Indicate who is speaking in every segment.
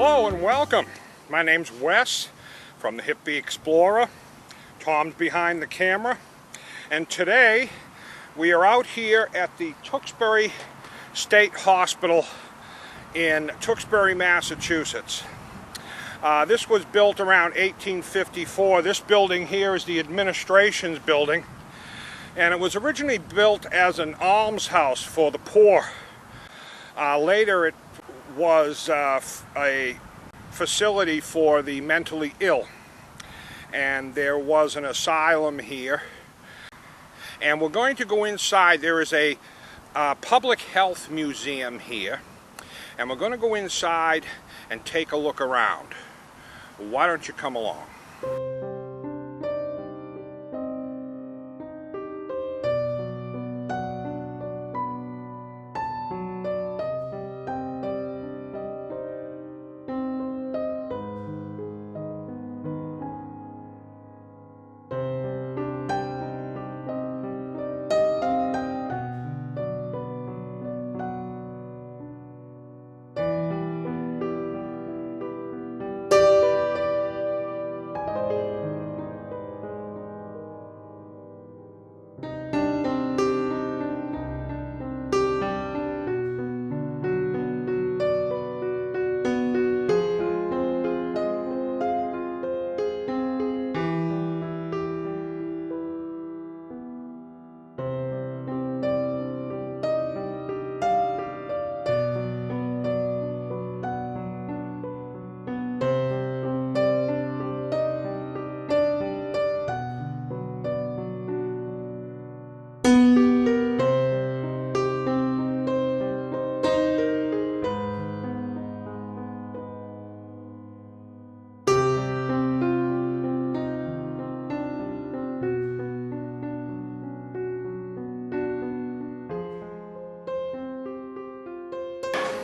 Speaker 1: Hello and welcome. My name's Wes from the Hippie Explorer. Tom's behind the camera. And today we are out here at the Tewksbury State Hospital in Tewksbury, Massachusetts. This was built around 1854. This building here is the administration's building. And it was originally built as an almshouse for the poor. Later it was a facility for the mentally ill, and there was an asylum here. And we're going to go inside. There is a public health museum here, and we're going to go inside and take a look around. Why don't you come along?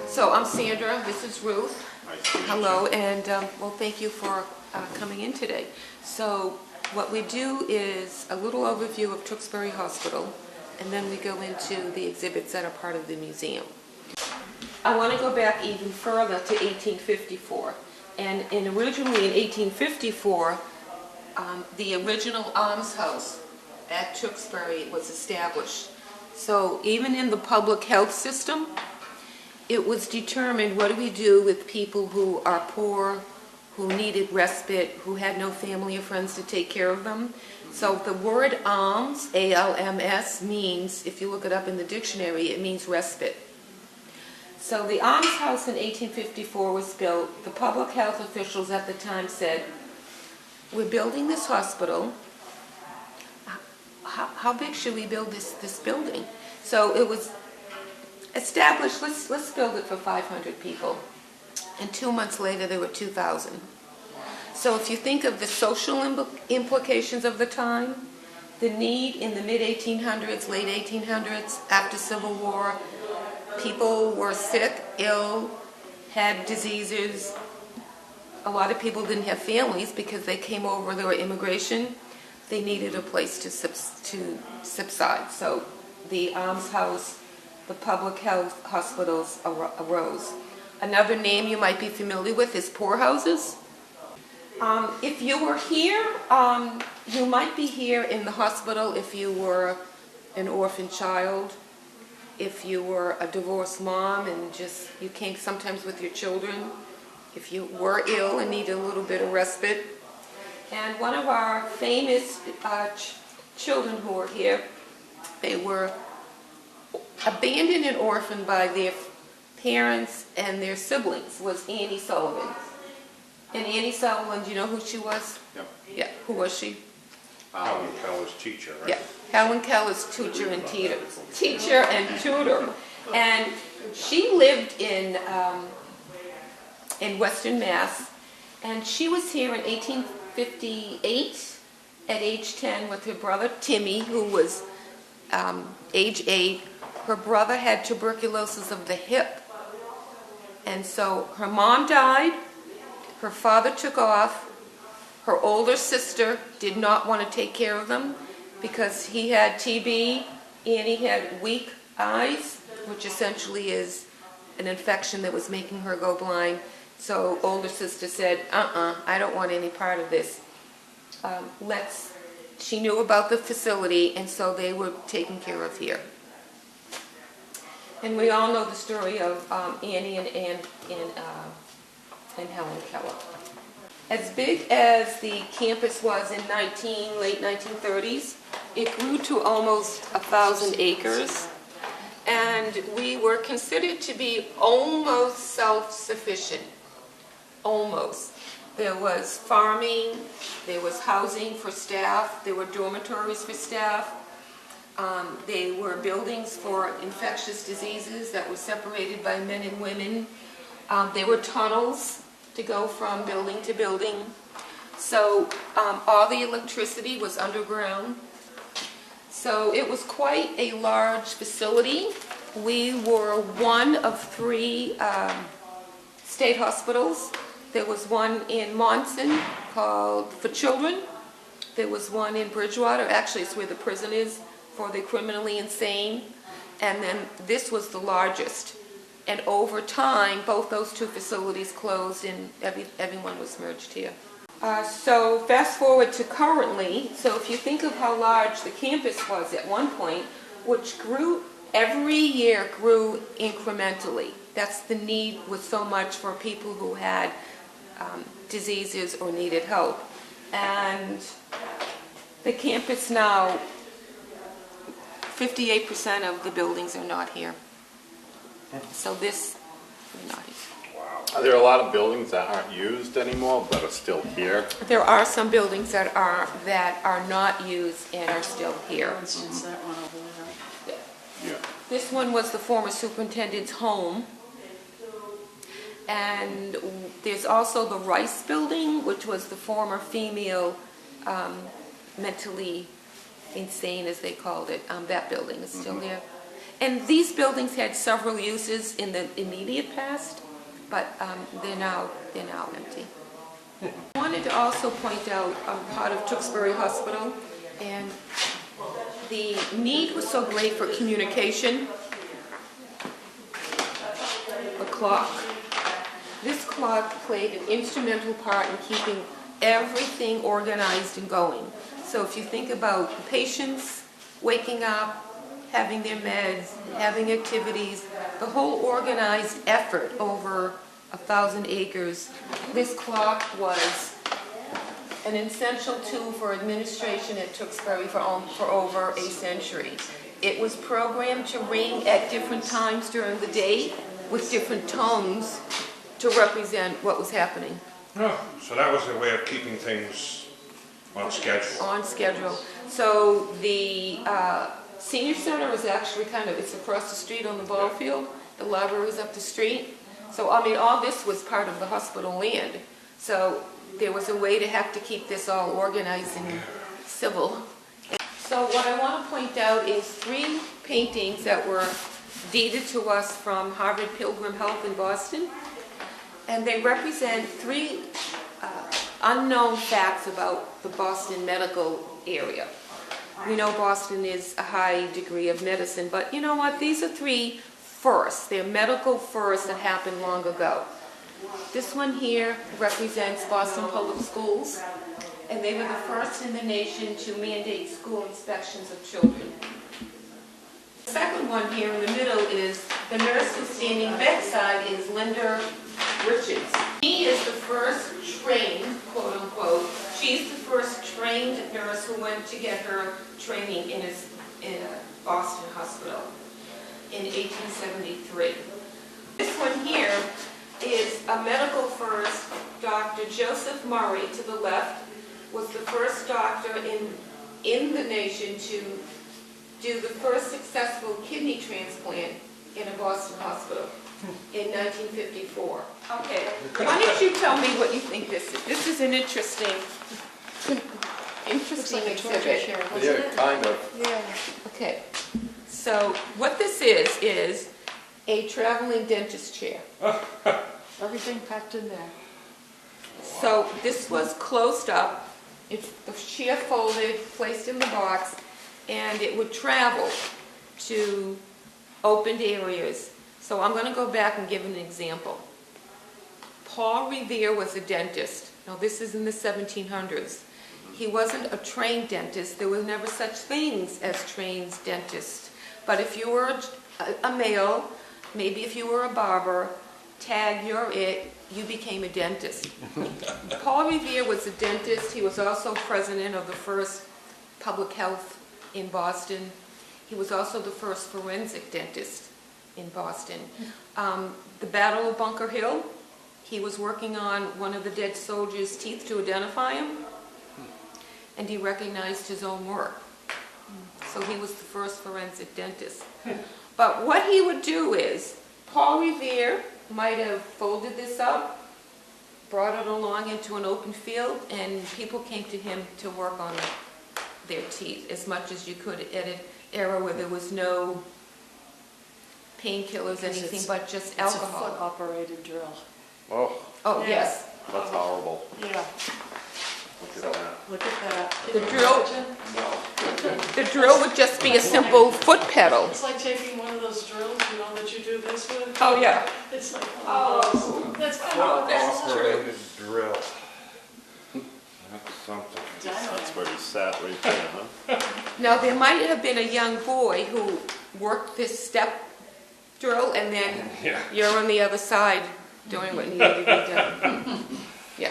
Speaker 2: So I'm Sandra, this is Ruth. Hello, and well, thank you for coming in today. So what we do is a little overview of Tewksbury Hospital, and then we go into the exhibits that are part of the museum. I want to go back even further to 1854. And originally in 1854, the original almshouse at Tewksbury was established. So even in the public health system, it was determined, what do we do with people who are poor, who needed respite, who had no family or friends to take care of them? So the word alms, A-L-M-S, means, if you look it up in the dictionary, it means respite. So the almshouse in 1854 was built. The public health officials at the time said, we're building this hospital. How big should we build this building? So it was established, let's build it for 500 people. And 2 months later, there were 2,000. So if you think of the social implications of the time, the need in the mid-1800s, late 1800s, after Civil War, people were sick, ill, had diseases. A lot of people didn't have families because they came over, there were immigration. They needed a place to subside. So the almshouse, the public health hospitals arose. Another name you might be familiar with is poorhouses. If you were here, you might be here in the hospital if you were an orphan child, if you were a divorced mom and you came sometimes with your children, if you were ill and needed a little bit of respite. And one of our famous children who were here, they were abandoned and orphaned by their parents and their siblings, was Annie Sullivan. And Annie Sullivan, do you know who she was?
Speaker 1: Yep.
Speaker 2: Yeah, who was she?
Speaker 1: Helen Keller's teacher, right?
Speaker 2: Yeah, Helen Keller's teacher and tutor. And she lived in Western Mass, and she was here in 1858 at age 10 with her brother Timmy, who was age 8. Her brother had tuberculosis of the hip, and so her mom died, her father took off, her older sister did not want to take care of them because he had TB, Annie had weak eyes, which essentially is an infection that was making her go blind. So older sister said, I don't want any part of this. She knew about the facility, and so they were taken care of here. And we all know the story of Annie and Helen Keller. As big as the campus was in late 1930s, it grew to almost 1,000 acres. And we were considered to be almost self-sufficient. Almost. There was farming, there was housing for staff, there were dormitories for staff, there were buildings for infectious diseases that were separated by men and women. There were tunnels to go from building to building. So all the electricity was underground. So it was quite a large facility. We were one of 3 state hospitals. There was one in Monson called for children. There was one in Bridgewater. Actually, it's where the prison is for the criminally insane. And then this was the largest. And over time, both those 2 facilities closed and everyone was merged here. So fast forward to currently, so if you think of how large the campus was at one point, which grew, every year grew incrementally. That's the need was so much for people who had diseases or needed help. And the campus now, 58% of the buildings are not here. So this is not here.
Speaker 3: Are there a lot of buildings that aren't used anymore but are still here?
Speaker 2: There are some buildings that are not used and are still here.
Speaker 4: For instance, that one over there.
Speaker 3: Yeah.
Speaker 2: This one was the former superintendent's home. And there's also the Rice Building, which was the former female mentally insane, as they called it. That building is still there. And these buildings had several uses in the immediate past, but they're now empty. I wanted to also point out part of Tewksbury Hospital, and the need was so great for communication. A clock. This clock played an instrumental part in keeping everything organized and going. So if you think about patients waking up, having their meds, having activities, the whole organized effort over 1,000 acres, this clock was an essential tool for administration at Tewksbury for over a century. It was programmed to ring at different times during the day with different tones to represent what was happening.
Speaker 1: Oh, so that was a way of keeping things on schedule.
Speaker 2: On schedule. So the senior center is actually it's across the street on the ball field. The library is up the street. So, I mean, all this was part of the hospital land. So there was a way to have to keep this all organized and civil. So what I want to point out is 3 paintings that were deeded to us from Harvard Pilgrim Health in Boston. And they represent 3 unknown facts about the Boston medical area. We know Boston is a high degree of medicine, but you know what? These are 3 firsts. They're medical firsts that happened long ago. This one here represents Boston Public Schools, and they were the first in the nation to mandate school inspections of children. The second one here in the middle is the nurse who's standing bedside is Linda Richards. She is the first trained, quote unquote, she's the first trained nurse who went to get her training in a Boston hospital in 1873. This one here is a medical first. Dr. Joseph Murray, to the left, was the first doctor in the nation to do the first successful kidney transplant in a Boston hospital in 1954. Okay, why don't you tell me what you think this is? This is an interesting exhibit.
Speaker 3: Yeah, kind of.
Speaker 4: Yeah.
Speaker 2: Okay, so what this is a traveling dentist chair.
Speaker 4: Everything packed in there.
Speaker 2: So this was closed up, it's the chair folded, placed in the box, and it would travel to opened areas. So I'm going to go back and give an example. Paul Revere was a dentist. Now, this is in the 1700s. He wasn't a trained dentist. There were never such things as trained dentists. But if you were a male, maybe if you were a barber, tag, you're it, you became a dentist. Paul Revere was a dentist. He was also president of the first public health in Boston. He was also the first forensic dentist in Boston. The Battle of Bunker Hill, he was working on one of the dead soldiers' teeth to identify him, and he recognized his own work. So he was the first forensic dentist. But what he would do is, Paul Revere might have folded this up, brought it along into an open field, and people came to him to work on their teeth as much as you could at an era where there was no painkillers, anything but just alcohol.
Speaker 4: It's a foot-operated drill.
Speaker 3: Oh,
Speaker 2: Oh,
Speaker 4: Yeah.
Speaker 2: yes.
Speaker 3: that's horrible.
Speaker 4: Yeah,
Speaker 3: Look at that.
Speaker 4: look at that.
Speaker 2: The
Speaker 4: Can you
Speaker 2: drill-
Speaker 4: imagine?
Speaker 2: The drill would just be a simple foot pedal.
Speaker 4: It's like taking one of those drills, you know, that you do this with.
Speaker 2: Oh, yeah.
Speaker 4: It's like one
Speaker 2: Oh.
Speaker 4: of those. That's kind of
Speaker 2: That's true.
Speaker 1: Operated drill. That's something.
Speaker 3: That's where he sat right there, huh?
Speaker 2: Now, there might have been a young boy who worked this step drill, and then
Speaker 1: Yeah.
Speaker 2: you're on the other side doing what needed to be done.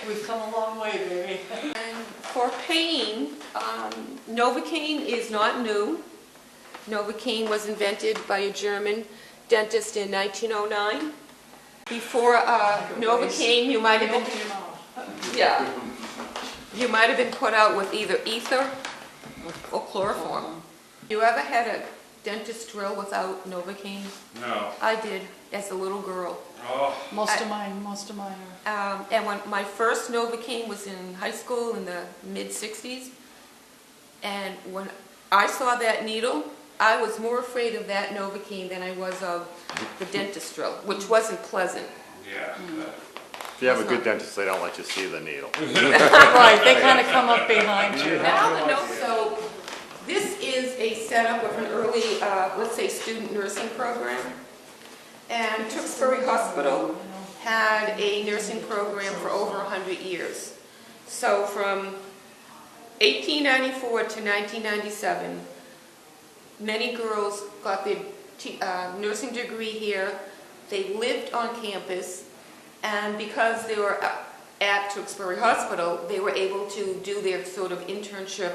Speaker 4: We've come a long way, baby.
Speaker 2: And for pain, Novocaine is not new. Novocaine was invented by a German dentist in 1909. Before Novocaine, you might have
Speaker 4: Open
Speaker 2: been,
Speaker 4: your mouth.
Speaker 2: yeah, you might have been put out with either ether or chloroform. You ever had a dentist drill without Novocaine?
Speaker 1: No.
Speaker 2: I did as a little girl.
Speaker 1: Oh.
Speaker 4: Most of mine are.
Speaker 2: And when my first Novocaine was in high school in the mid-60s, and when I saw that needle, I was more afraid of that Novocaine than I was of the dentist drill, which wasn't pleasant.
Speaker 1: Yeah.
Speaker 3: If you have a good dentist, they don't let you see the needle.
Speaker 4: Right, they kind of come up behind you.
Speaker 2: So this is a setup of an early, let's say, student nursing program. And Tewksbury Hospital had a nursing program for over 100 years. So from 1894 to 1997, many girls got their nursing degree here. They lived on campus, and because they were at Tewksbury Hospital, they were able to do their sort of internship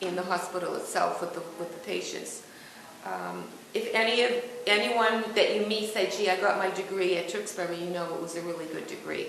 Speaker 2: in the hospital itself with the patients. If anyone that you meet say, gee, I got my degree at Tewksbury, you know it was a really good degree.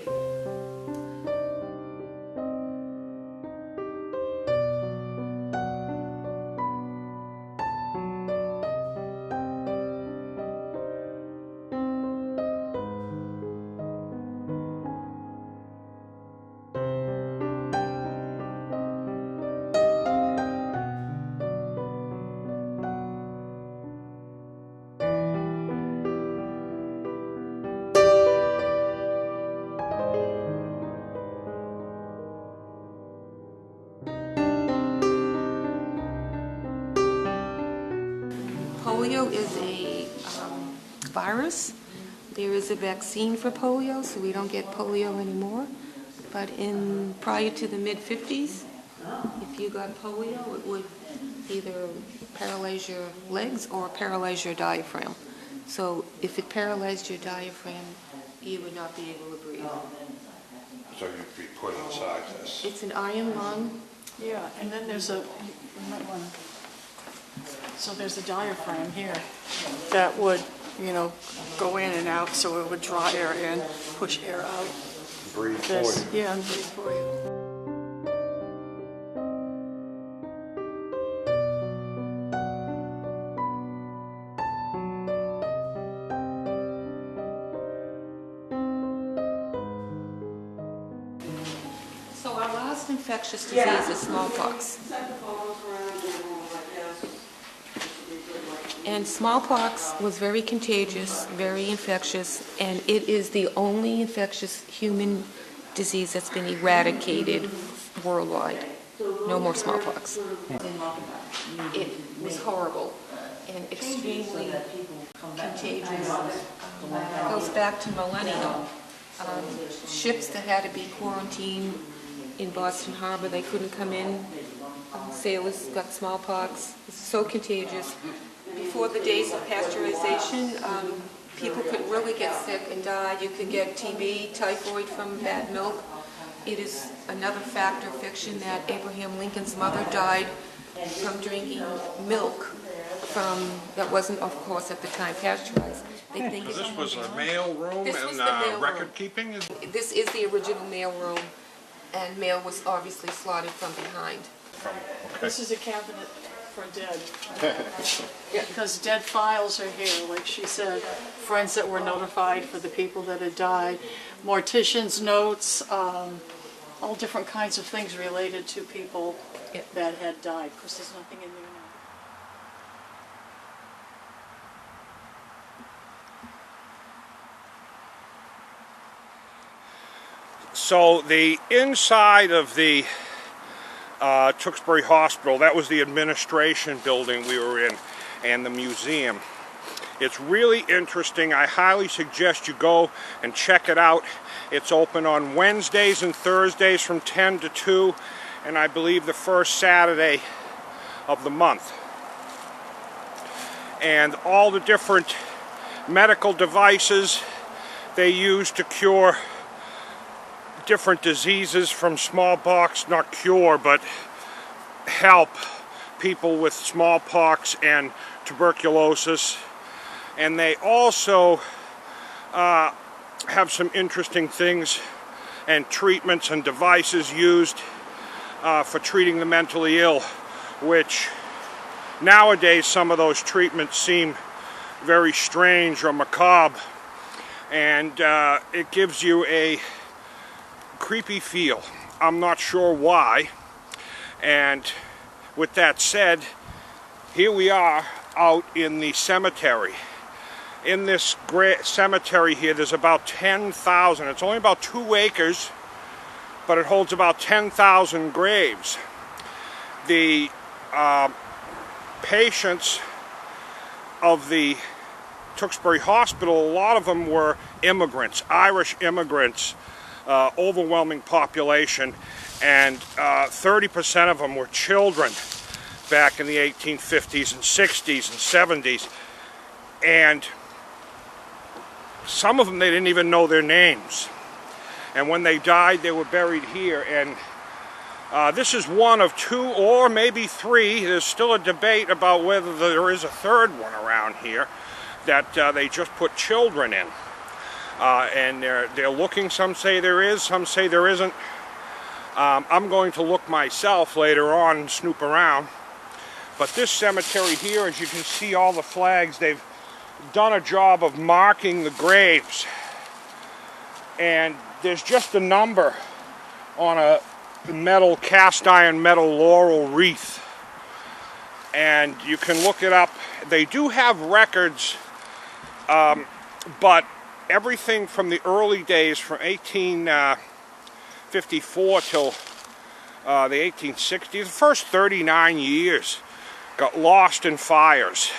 Speaker 2: Polio is a virus. There is a vaccine for polio, so we don't get polio anymore. But prior to the mid-50s, if you got polio, it would either paralyze your legs or paralyze your diaphragm. So if it paralyzed your diaphragm, you would not be able to breathe.
Speaker 1: So you'd be put inside this.
Speaker 2: It's an iron lung.
Speaker 4: Yeah, and then there's you might want to, so there's a diaphragm here that would, go in and out, so it would draw air in, push air out.
Speaker 1: Breathe for
Speaker 4: This,
Speaker 1: you.
Speaker 4: yeah, and breathe for you.
Speaker 2: So our last infectious disease is smallpox. And smallpox was very contagious, very infectious, and it is the only infectious human disease that's been eradicated worldwide. No more smallpox. It was horrible and extremely contagious. It goes back to millennium. ships that had to be quarantined in Boston Harbor, they couldn't come in. Sailors got smallpox. It's so contagious. Before the days of pasteurization, people could really get sick and die. You could get TB, typhoid from bad milk. It is another fact or fiction that Abraham Lincoln's mother died from drinking milk that wasn't, of course, at the time pasteurized. They think
Speaker 1: This was a mail room
Speaker 2: This was
Speaker 1: and
Speaker 2: the mail room.
Speaker 1: record keeping?
Speaker 2: This is the original mail room, and mail was obviously slotted from behind.
Speaker 4: This is a cabinet for dead. Because dead files are here, like she said, friends that were notified for the people that had died, morticians' notes, all different kinds of things related to people that had died, because there's nothing in there now.
Speaker 1: So the inside of the Tewksbury Hospital, that was the administration building we were in, and the museum. It's really interesting. I highly suggest you go and check it out. It's open on Wednesdays and Thursdays from 10 to 2, and I believe the first Saturday of the month. And all the different medical devices they use to cure different diseases, from smallpox, not cure, but help people with smallpox and tuberculosis. And they also have some interesting things and treatments and devices used for treating the mentally ill, which nowadays some of those treatments seem very strange or macabre, and it gives you a creepy feel. I'm not sure why. And with that said, here we are out in the cemetery. In this cemetery here, there's about 10,000. It's only about 2 acres, but it holds about 10,000 graves. The patients of the Tewksbury Hospital, a lot of them were immigrants, Irish immigrants, overwhelming population, and 30% of them were children back in the 1850s and 60s and 70s. And some of them, they didn't even know their names. And when they died, they were buried here. And this is one of 2 or maybe 3. There's still a debate about whether there is a third one around here that they just put children in. And they're looking. Some say there is, some say there isn't. I'm going to look myself later on and snoop around. But this cemetery here, as you can see all the flags, they've done a job of marking the graves. And there's just a number on a metal, cast iron metal laurel wreath. And you can look it up. They do have records, but everything from the early days, from 1854 till the 1860s, the first 39 years, got lost in fires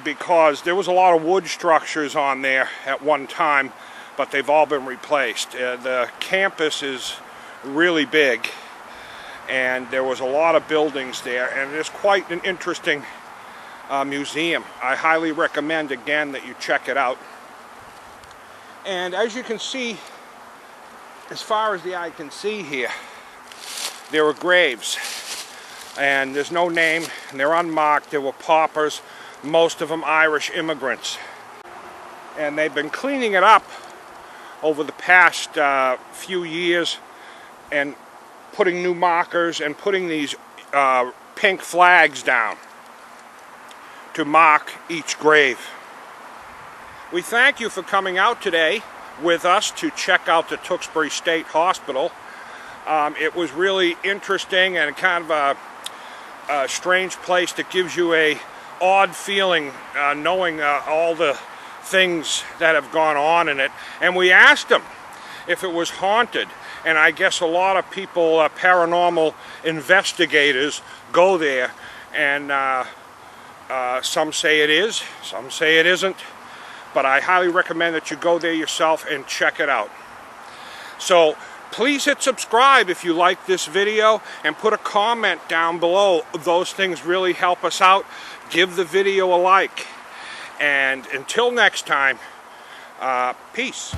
Speaker 1: because there was a lot of wood structures on there at one time, but they've all been replaced. The campus is really big, and there was a lot of buildings there, and it's quite an interesting museum. I highly recommend, again, that you check it out. And as you can see, as far as the eye can see here, there were graves. And there's no name, and they're unmarked. There were paupers, most of them Irish immigrants. And they've been cleaning it up over the past few years and putting new markers and putting these pink flags down to mark each grave. We thank you for coming out today with us to check out the Tewksbury State Hospital. It was really interesting and kind of a strange place that gives you a odd feeling knowing all the things that have gone on in it. And we asked them if it was haunted, and I guess a lot of people, paranormal investigators, go there, and some say it is, some say it isn't. but I highly recommend that you go there yourself and check it out. So please hit subscribe if you like this video, and put a comment down below. Those things really help us out. Give the video a like. And until next time, peace.